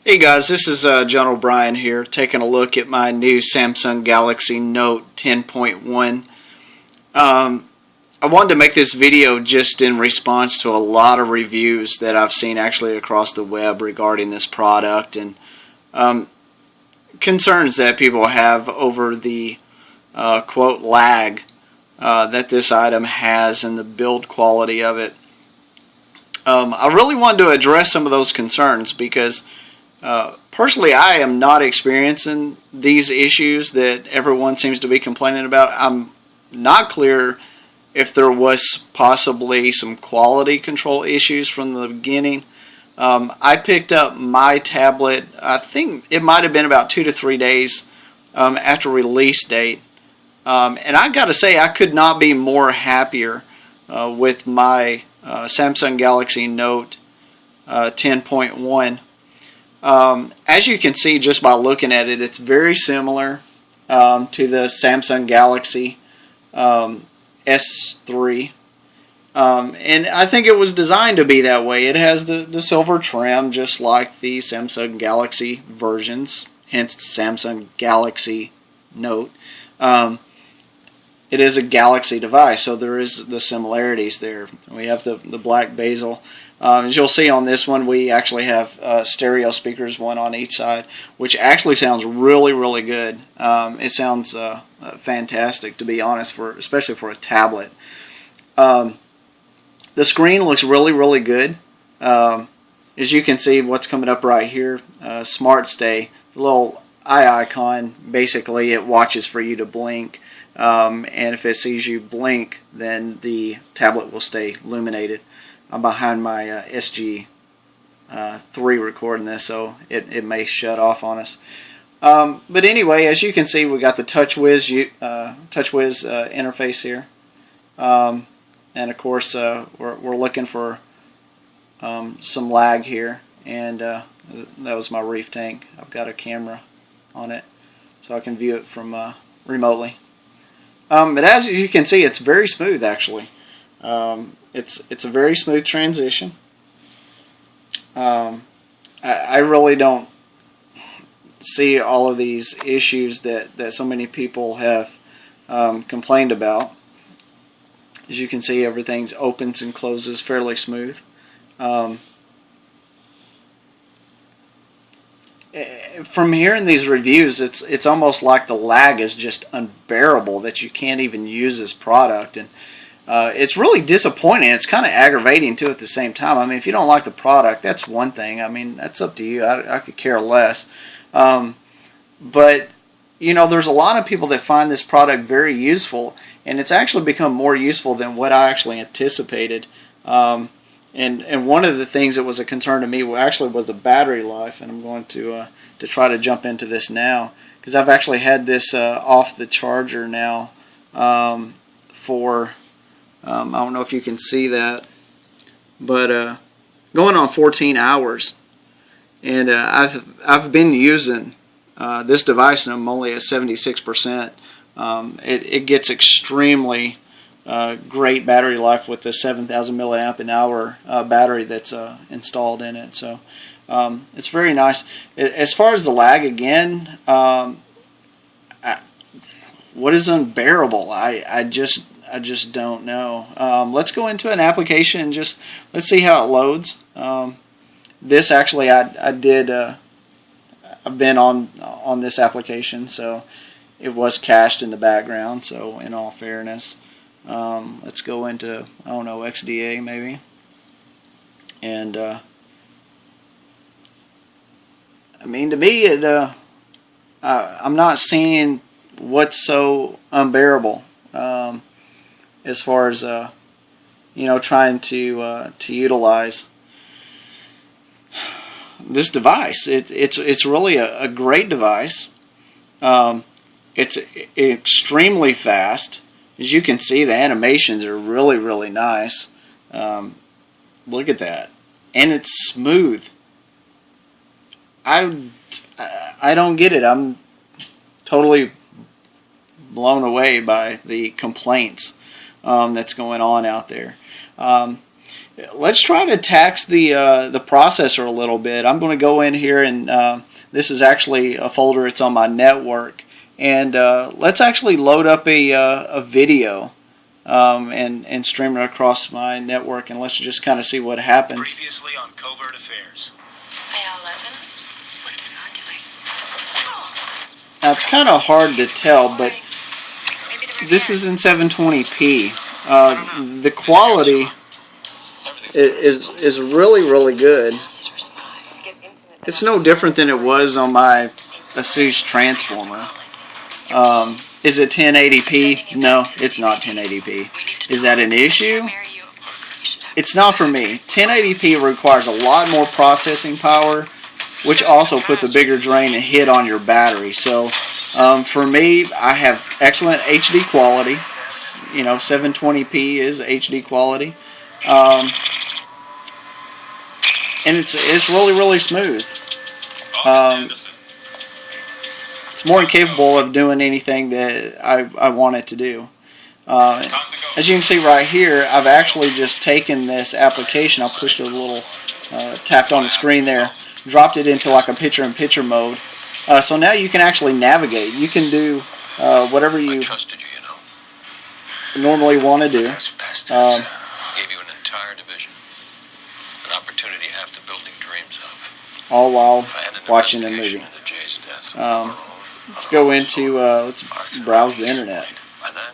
Hey guys, this is John O'Brien here, taking a look at my new Samsung Galaxy Note 10.1. I wanted to make this video just in response to a lot of reviews that I've seen actually across the web regarding this product, and concerns that people have over the quote lag that this item has and the build quality of it. I really wanted to address some of those concerns because personally, I am not experiencing these issues that everyone seems to be complaining about. I'm not clear if there was possibly some quality control issues from the beginning. I picked up my tablet, I think it might have been about 2 to 3 days after release date. And I got to say, I could not be more happier with my Samsung Galaxy Note 10.1. As you can see just by looking at it, it's very similar to the Samsung Galaxy S3. And I think it was designed to be that way. It has the silver trim just like the Samsung Galaxy versions, hence the Samsung Galaxy Note. It is a Galaxy device, so there is the similarities there. We have the black bezel. As you'll see on this one, we actually have stereo speakers, one on each side, which actually sounds really, really good. It sounds fantastic, to be honest, especially for a tablet. The screen looks really, really good. As you can see, what's coming up right here, Smart Stay, the little eye icon, basically it watches for you to blink. And if it sees you blink, then the tablet will stay illuminated. I'm behind my SG3 recording this, so it may shut off on us. But anyway, as you can see, we got the TouchWiz interface here, and of course we're looking for some lag here, and that was my reef tank. I've got a camera on it, so I can view it from remotely. But as you can see, it's very smooth actually. It's a very smooth transition. I really don't see all of these issues that so many people have complained about. As you can see, everything opens and closes fairly smooth. From hearing these reviews, it's almost like the lag is just unbearable, that you can't even use this product, and it's really disappointing. It's kind of aggravating too at the same time. I mean, if you don't like the product, that's one thing. I mean, that's up to you. I could care less. But you know, there's a lot of people that find this product very useful, and it's actually become more useful than what I actually anticipated. And one of the things that was a concern to me actually was the battery life, and I'm going to try to jump into this now because I've actually had this off the charger now for I don't know if you can see that, but going on 14 hours, and I've been using this device, and I'm only at 76%. It gets extremely great battery life with the 7,000 milliamp an hour battery that's installed in it. So it's very nice. As far as the lag, again, what is unbearable? I just don't know. Let's go into an application and just let's see how it loads. This actually I've been on this application, so it was cached in the background. So in all fairness, let's go into, I don't know, XDA maybe, and I mean, to me, I'm not seeing what's so unbearable as far as you know, trying to utilize this device. It's really a great device. It's extremely fast. As you can see, the animations are really, really nice. Look at that. And it's smooth. I don't get it. I'm totally blown away by the complaints that's going on out there. let's try to tax the processor a little bit. I'm going to go in here, and this is actually a folder. It's on my network, and let's actually load up a video and stream it across my network, and let's just kind of see what happens. Previously on Covert Affairs. What's Mossad doing? Now it's kind of hard to tell, but this is in 720p. The quality is really good. It's no different than it was on my Asus Transformer. Is it 1080p? No, it's not 1080p. Is that an issue? It's not for me. 1080p requires a lot more processing power, which also puts a bigger drain and hit on your battery. So for me, I have excellent HD quality. 720p is HD quality. And it's really smooth. It's more than capable of doing anything that I want it to do. As you can see right here, I've actually just taken this application. I pushed a little, tapped on the screen there, dropped it into like a picture-in-picture mode. So now you can actually navigate. You can do whatever you normally want to do. Gave you an entire division, an opportunity half the building dreams of. All while watching a movie. Let's go into, let's browse the internet. By then,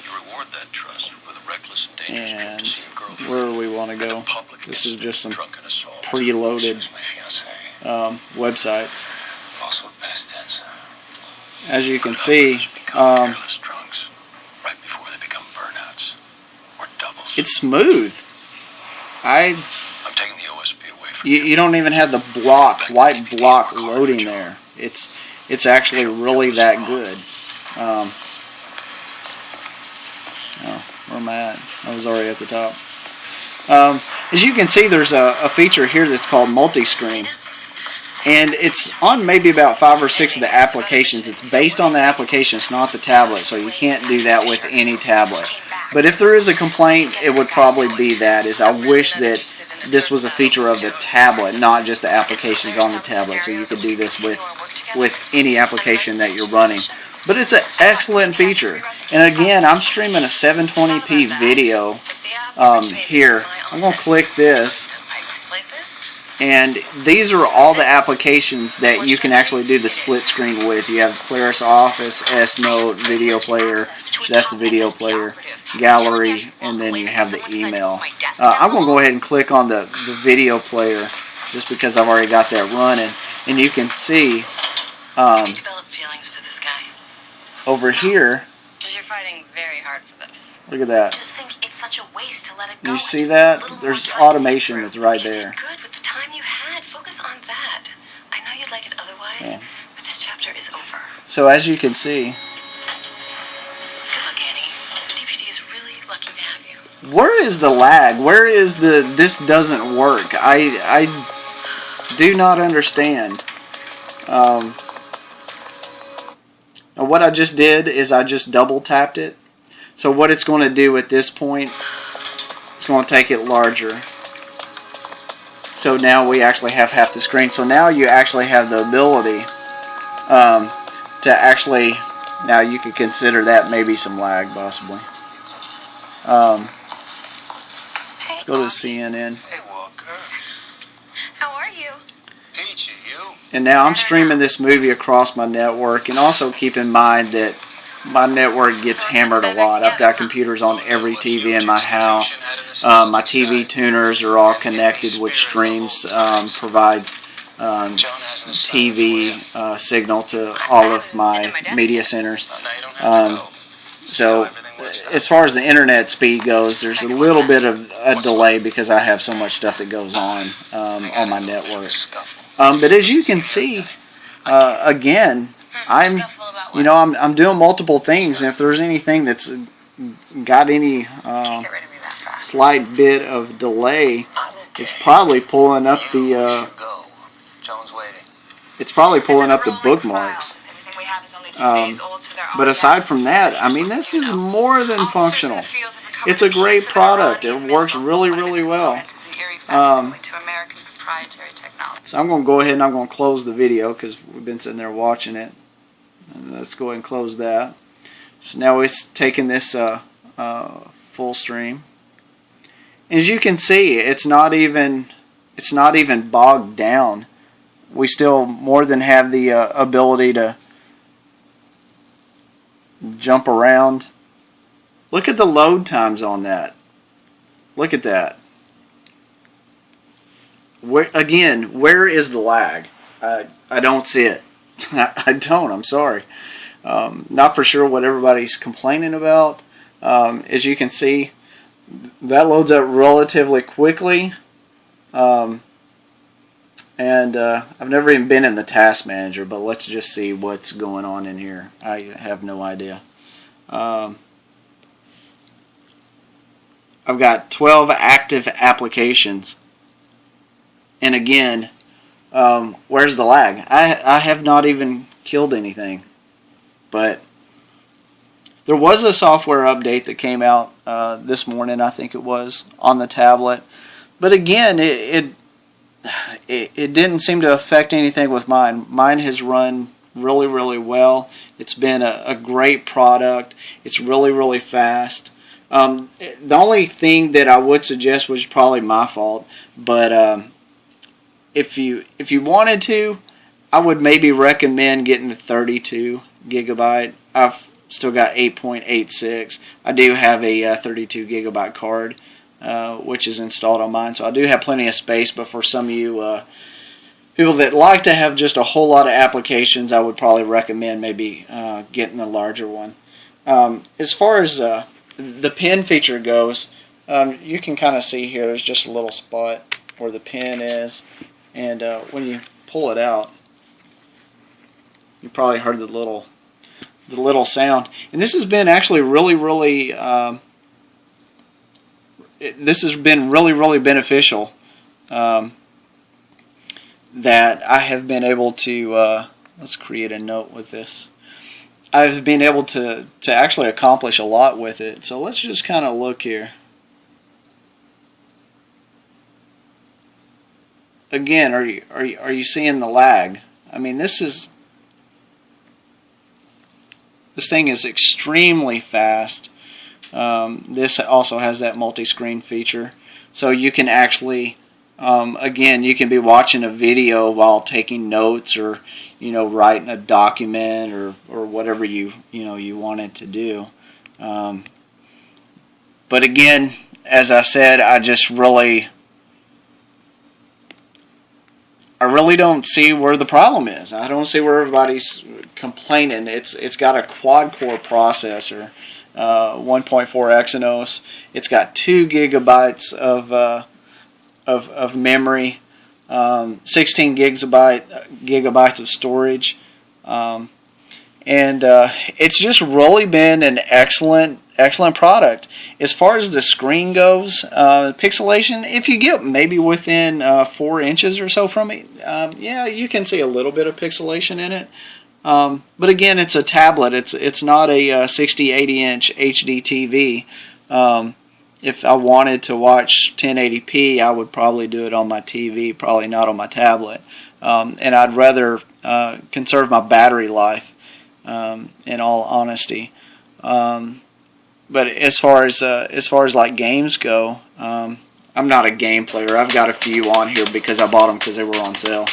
you reward that trust with a reckless and dangerous And where do we want to go? This is just some preloaded websites. Also past tense. As you can see, it's smooth. I'm taking the OSP away from you don't even have the white block loading there. It's actually really that good. Oh, where am I at? I was already at the top. As you can see, there's a feature here that's called multi-screen. And it's on maybe about 5 or 6 of the applications. It's based on the application, it's not the tablet, so you can't do that with any tablet. But if there is a complaint, it would probably be that, is I wish that this was a feature of the tablet, not just the applications on the tablet, so you could do this with any application that you're running. But it's an excellent feature. And again, I'm streaming a 720p video here. I'm going to click this. And these are all the applications that you can actually do the split screen with. You have Claris Office, S-Note, Video Player, that's the video player, Gallery, and then you have the email. I'm going to go ahead and click on the video player just because I've already got that running. And you can see over here, you're fighting very hard for this. Look at that. Just think it's such a waste to let it go. You see that? There's automation that's right there. Good with the time you had. Focus on that. I know you'd like it otherwise, but this chapter is over. So as you can see, good luck, Annie. DPD is really lucky to have you. Where is the lag? Where is the this doesn't work? I do not understand. What I just did is I just double tapped it. So what it's going to do at this point, it's going to take it larger. So now we actually have half the screen. So now you actually have the ability to actually, now you could consider that maybe some lag possibly. Let's go to CNN. Hey, Walker. How are you? Peachy, you? And now I'm streaming this movie across my network, and also keep in mind that my network gets hammered a lot. I've got computers on every TV in my house. My TV tuners are all connected, which streams, provides TV signal to all of my media centers. So as far as the internet speed goes, there's a little bit of a delay because I have so much stuff that goes on my network. But as you can see, again, I'm doing multiple things, and if there's anything that's got any slight bit of delay, it's probably pulling up the bookmarks. have is only 2 days old, so they're but aside from that, I mean, this is more than functional. It's a great product. It works really, really well. So I'm going to go ahead and I'm going to close the video because we've been sitting there watching it. And let's go ahead and close that. So now it's taking this full stream. As you can see, it's not even bogged down. We still more than have the ability to jump around. Look at the load times on that. Look at that. Where is the lag? I don't see it. I don't. I'm sorry. Not for sure what everybody's complaining about. As you can see, that loads up relatively quickly. And I've never even been in the task manager, but let's just see what's going on in here. I have no idea. I've got 12 active applications. And again, where's the lag? I have not even killed anything. But there was a software update that came out this morning, I think it was, on the tablet. But again, it didn't seem to affect anything with mine. Mine has run really, really well. It's been a great product. It's really, really fast. The only thing that I would suggest was probably my fault, but if you wanted to, I would maybe recommend getting the 32 gigabyte. I've still got 8.86. I do have a 32 gigabyte card, which is installed on mine, so I do have plenty of space. But for some of you people that like to have just a whole lot of applications, I would probably recommend maybe getting the larger one. As far as the pen feature goes, you can kind of see here there's just a little spot where the pen is, and when you pull it out, you probably heard the little sound. And this has been actually really, really this has been really, really beneficial, that I have been able to let's create a note with this. I've been able to actually accomplish a lot with it. So let's just kind of look here. Again, are you seeing the lag? I mean, this thing is extremely fast. This also has that multi-screen feature, so you can actually again, you can be watching a video while taking notes, or writing a document, or whatever you wanted to do. But again, as I said, I really don't see where the problem is. I don't see where everybody's complaining. It's got a quad-core processor, 1.4 Exynos. It's got 2 gigabytes of memory, 16 gigabytes of storage, and it's just really been an excellent product. As far as the screen goes, pixelation, if you get maybe within 4 inches or so from it, yeah, you can see a little bit of pixelation in it. But again, it's a tablet. It's not a 60-80 inch HD TV. If I wanted to watch 1080p, I would probably do it on my TV, probably not on my tablet. And I'd rather conserve my battery life, in all honesty. But as far as like games go, I'm not a game player. I've got a few on here because I bought them because they were on sale.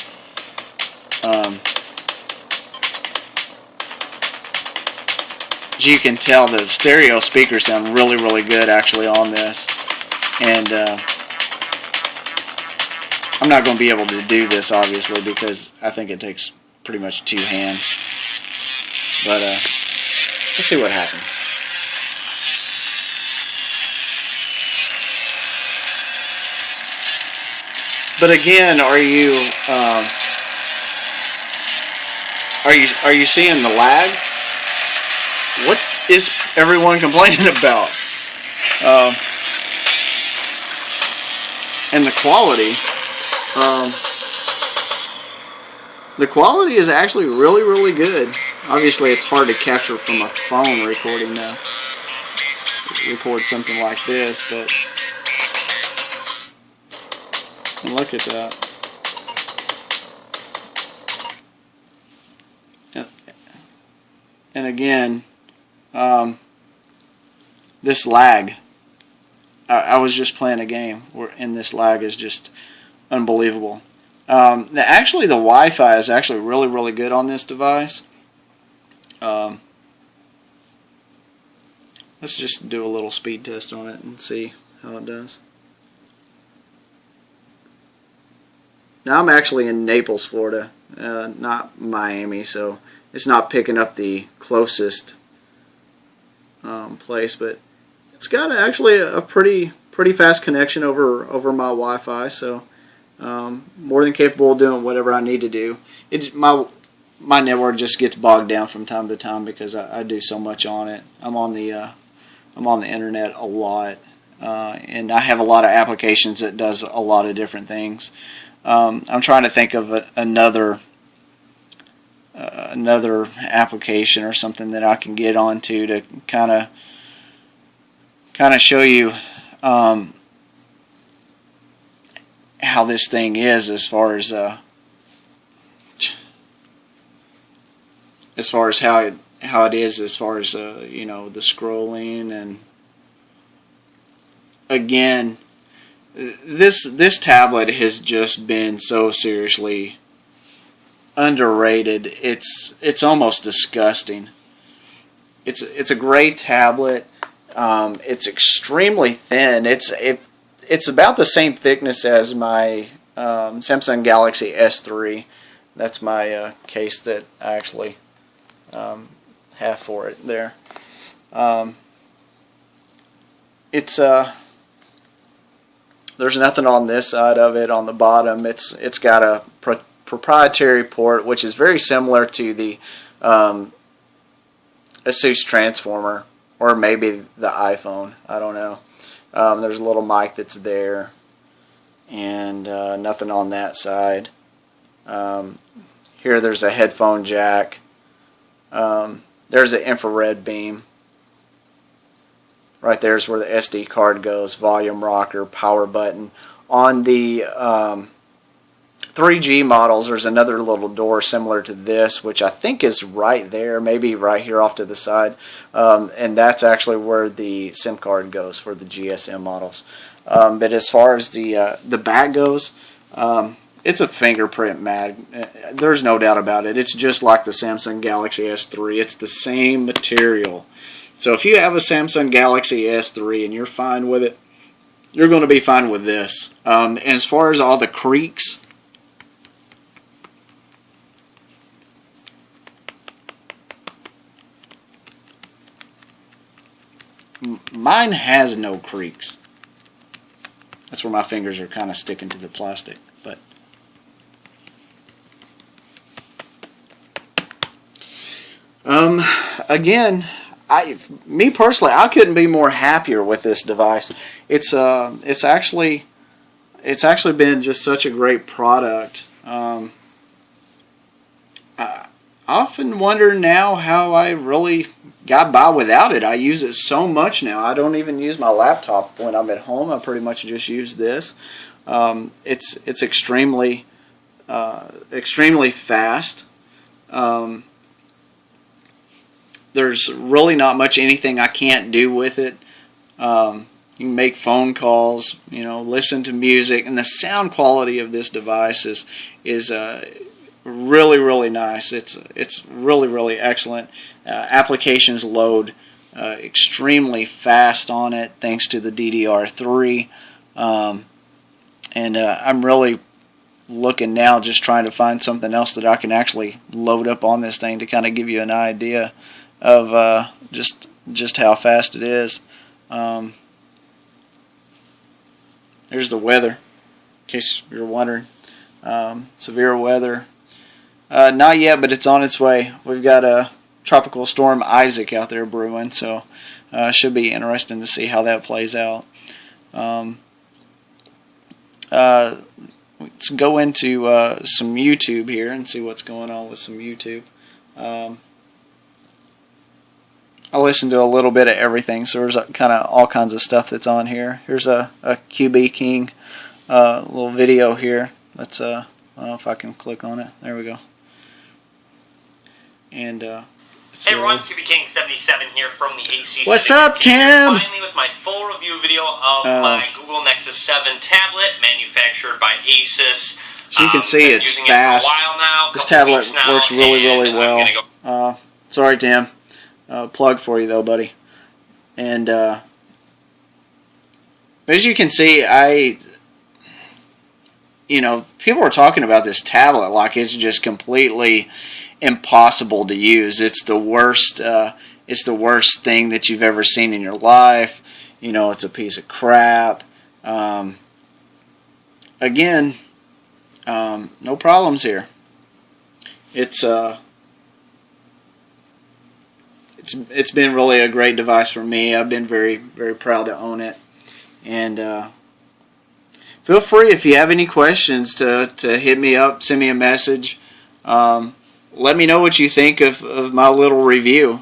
As you can tell, the stereo speakers sound really, really good actually on this. And I'm not going to be able to do this obviously because I think it takes pretty much 2 hands. But let's see what happens. But again, are you seeing the lag? What is everyone complaining about? And the quality. The quality is actually really, really good. Obviously, it's hard to capture from a phone recording now. Record something like this, but and look at that. And again, this lag. I was just playing a game, and this lag is just unbelievable. Actually, the Wi-Fi is actually really, really good on this device. Let's just do a little speed test on it and see how it does. Now I'm actually in Naples, Florida, not Miami, so it's not picking up the closest place, but it's got actually a pretty fast connection over my Wi-Fi, so more than capable of doing whatever I need to do. My network just gets bogged down from time to time because I do so much on it. I'm on the internet a lot, and I have a lot of applications that does a lot of different things. I'm trying to think of another application or something that I can get onto to kind of show you how this thing is as far as how it is as far as the scrolling. And again, this tablet has just been so seriously underrated. It's almost disgusting. It's a great tablet. It's extremely thin. It's about the same thickness as my Samsung Galaxy S3. That's my case that I actually have for it there. There's nothing on this side of it. On the bottom, it's got a proprietary port, which is very similar to the Asus Transformer, or maybe the iPhone. I don't know. There's a little mic that's there, and nothing on that side. Here there's a headphone jack. There's an infrared beam. Right there's where the SD card goes, volume rocker, power button. On the 3G models, there's another little door similar to this, which I think is right there, maybe right here off to the side. And that's actually where the SIM card goes for the GSM models. But as far as the back goes, it's a fingerprint mag. There's no doubt about it. It's just like the Samsung Galaxy S3. It's the same material. So if you have a Samsung Galaxy S3 and you're fine with it, you're going to be fine with this. As far as all the creaks, mine has no creaks. That's where my fingers are kind of sticking to the plastic. But again, me personally, I couldn't be more happier with this device. It's actually been just such a great product. I often wonder now how I really got by without it. I use it so much now. I don't even use my laptop when I'm at home. I pretty much just use this. It's extremely fast. There's really not much anything I can't do with it. You can make phone calls, listen to music, and the sound quality of this device is really, really nice. It's really, really excellent. Applications load extremely fast on it thanks to the DDR3, and I'm really looking now, just trying to find something else that I can actually load up on this thing to kind of give you an idea of just how fast it is. Here's the weather, in case you're wondering. Severe weather. Not yet, but it's on its way. We've got a tropical storm Isaac out there brewing, so should be interesting to see how that plays out. Let's go into some YouTube here and see what's going on with some YouTube. I listen to a little bit of everything, so there's kind of all kinds of stuff that's on here. Here's a QB King little video here. Let's I don't know if I can click on it. There we go. And hey everyone, QB King 77 here from the ACC. What's up, Tim? Finally, with my full review video of my Google Nexus 7 tablet, manufactured by Asus. As you can see, it's fast. This tablet works really well. Sorry, Tim. Plug for you though, buddy. And as you can see, people are talking about this tablet like it's just completely impossible to use. It's the worst. It's the worst thing that you've ever seen in your life. It's a piece of crap. Again, no problems here. It's been really a great device for me. I've been very, very proud to own it. And feel free, if you have any questions, to hit me up, send me a message. Let me know what you think of my little review.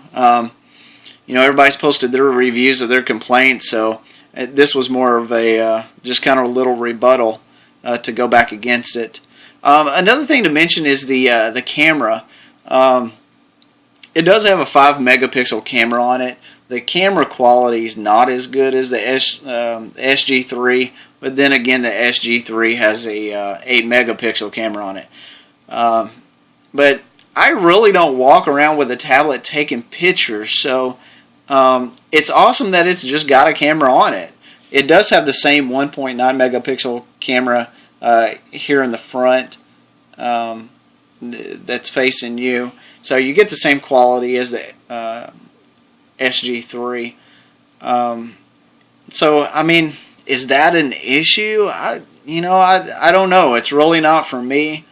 Everybody's posted their reviews of their complaints, so this was more of a just kind of a little rebuttal to go back against it. Another thing to mention is the camera. It does have a 5 megapixel camera on it. The camera quality is not as good as the SG3, but then again, the SG3 has a 8 megapixel camera on it. But I really don't walk around with a tablet taking pictures, so it's awesome that it's just got a camera on it. It does have the same 1.9 megapixel camera here in the front that's facing you. So you get the same quality as the SG3. So, I mean, is that an issue? I don't know. It's really not for me.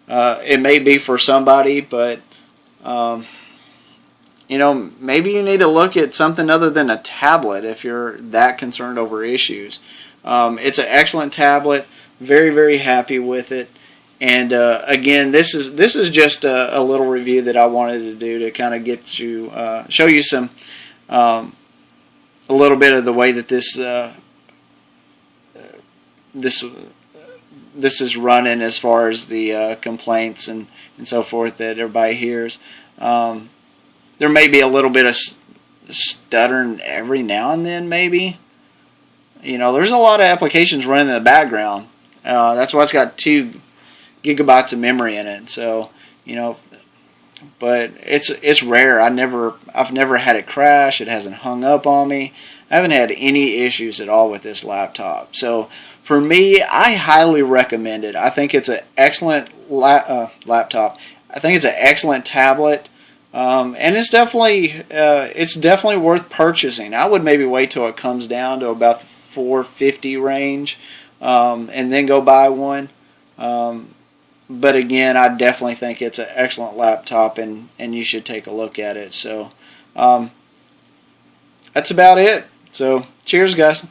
It may be for somebody, but, maybe you need to look at something other than a tablet if you're that concerned over issues. It's an excellent tablet. Very, very happy with it. And again, this is just a little review that I wanted to do to kind of get you, show you some, a little bit of the way that this is running as far as the complaints and so forth that everybody hears. There may be a little bit of stuttering every now and then, maybe. There's a lot of applications running in the background. That's why it's got 2 gigabytes of memory in it. So, but it's rare. I've never had it crash. It hasn't hung up on me. I haven't had any issues at all with this laptop. So for me, I highly recommend it. I think it's an excellent laptop. I think it's an excellent tablet. And it's definitely worth purchasing. I would maybe wait till it comes down to about the $450 range, and then go buy one. But again, I definitely think it's an excellent laptop, and you should take a look at it. So that's about it. So cheers, guys.